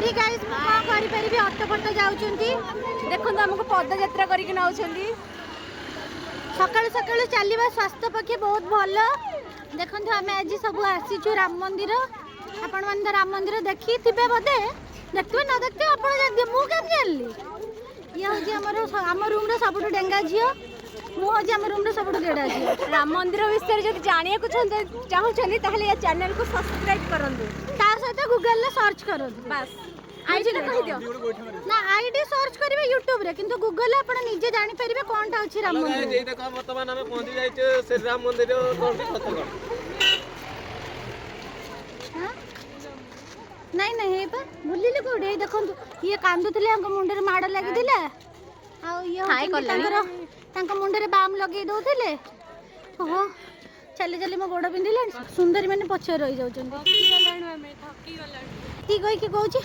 sorry guys मु का करि परिबी ऑटो फटो जाउचंती देखन हमको पदयात्रा करिक नाउचंती सकाळ सकाळ चलिबा स्वास्थ्य पक्षे बहुत भलो देखन हम आज सब आसीचु राम मंदिर आपण मन राम मंदिर देखि थिबे बदे देखबे न देखते आपण जान मु केम जानली ये होजी हमर रूम रे सबटु डेंगा झियो मु होजी हमर रूम रे सबटु गेडा झियो राम मंदिर विषय जदि जानिया को चाहउछनी ताहले ये चैनल को सब्सक्राइब करंदु तार सहित गूगल ले सर्च करंदु बस आईडी रे कहि दियो ना आईडी सर्च करिवे यूट्यूब रे किंतु गूगल ले आपण निजे जानि परिबे कोनटा अछि राम मंदिर जे देखो वर्तमान हमें पहुंची जाइछे श्री राम मंदिर कोनटी पतगड़ नहीं नहीं हे पर बुलिले कोडे देखंतु ये कांदुथिले हमको मुंडे रे माड़ लागि दिला आ ये हाय कल्ला तांका मुंडे रे बाम लगे दोथिले ओहो चली चली मो गोड़ पिंदिले सुंदरी माने पछे रहि जाउछन थकी गलाण हमें थकी गलाण की कोइ की कहूची